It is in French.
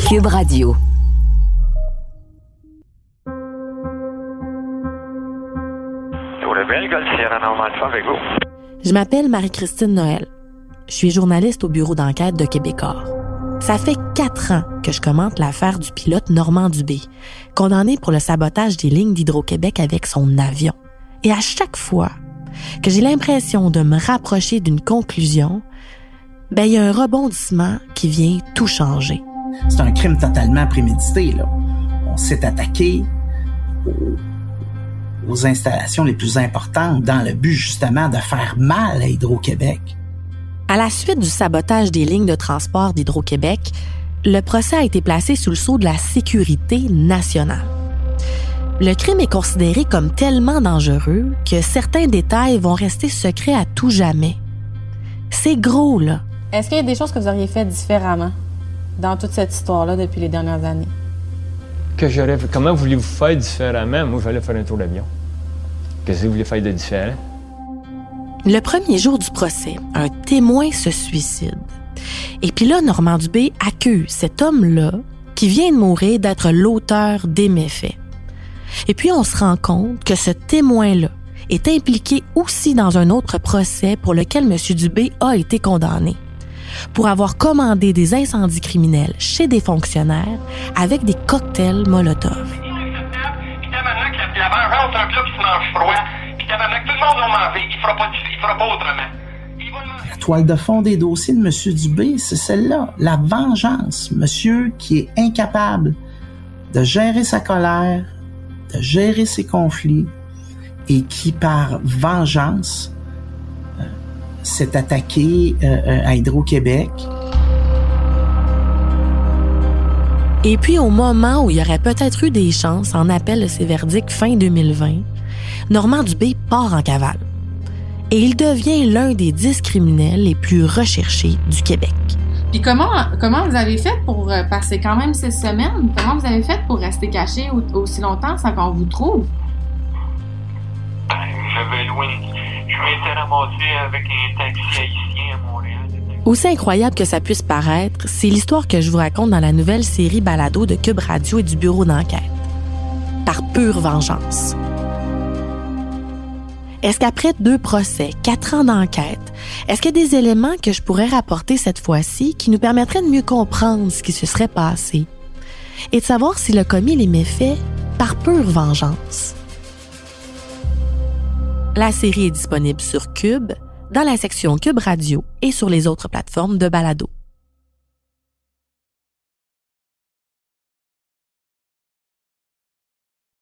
Cube Radio. Je m'appelle Marie-Christine Noël. Je suis journaliste au bureau d'enquête de Québecor. Ça fait 4 ans que je commente l'affaire du pilote Normand Dubé, condamné pour le sabotage des lignes d'Hydro-Québec avec son avion. Et à chaque fois que j'ai l'impression de me rapprocher d'une conclusion, il y a un rebondissement qui vient tout changer. C'est un crime totalement prémédité, là. On s'est attaqué aux installations les plus importantes dans le but, justement, de faire mal à Hydro-Québec. À la suite du sabotage des lignes de transport d'Hydro-Québec, le procès a été placé sous le sceau de la sécurité nationale. Le crime est considéré comme tellement dangereux que certains détails vont rester secrets à tout jamais. C'est gros, là. Est-ce qu'il y a des choses que vous auriez fait différemment dans toute cette histoire-là depuis les dernières années? Comment voulez-vous faire différemment? Moi, j'allais faire un tour d'avion. Qu'est-ce que vous voulez faire de différent? Le premier jour du procès, un témoin se suicide. Et puis là, Normand Dubé accuse cet homme-là, qui vient de mourir, d'être l'auteur des méfaits. Et puis on se rend compte que ce témoin-là est impliqué aussi dans un autre procès pour lequel M. Dubé a été condamné, pour avoir commandé des incendies criminels chez des fonctionnaires avec des cocktails Molotov. La vengeance, c'est un plat qui se mange froid. Puis tabarnak, tout le monde va manger. Il fera pas autrement. La toile de fond des dossiers de M. Dubé, c'est celle-là. La vengeance. Monsieur qui est incapable de gérer sa colère, de gérer ses conflits et qui, par vengeance, s'est attaqué à Hydro-Québec. Et puis, au moment où il y aurait peut-être eu des chances en appel de ses verdicts fin 2020, Normand Dubé part en cavale. Et il devient l'un des 10 criminels les plus recherchés du Québec. Puis comment vous avez fait pour passer quand même 6 semaines? Comment vous avez fait pour rester caché aussi longtemps sans qu'on vous trouve? Je m'étais ramassé avec un taxi haïtien à Montréal. Aussi incroyable que ça puisse paraître, c'est l'histoire que je vous raconte dans la nouvelle série Balado de Cube Radio et du bureau d'enquête. Par pure vengeance. Est-ce qu'après 2 procès, 4 ans d'enquête, est-ce qu'il y a des éléments que je pourrais rapporter cette fois-ci qui nous permettraient de mieux comprendre ce qui se serait passé et de savoir s'il a commis les méfaits par pure vengeance? La série est disponible sur Cube, dans la section Cube Radio et sur les autres plateformes de balado.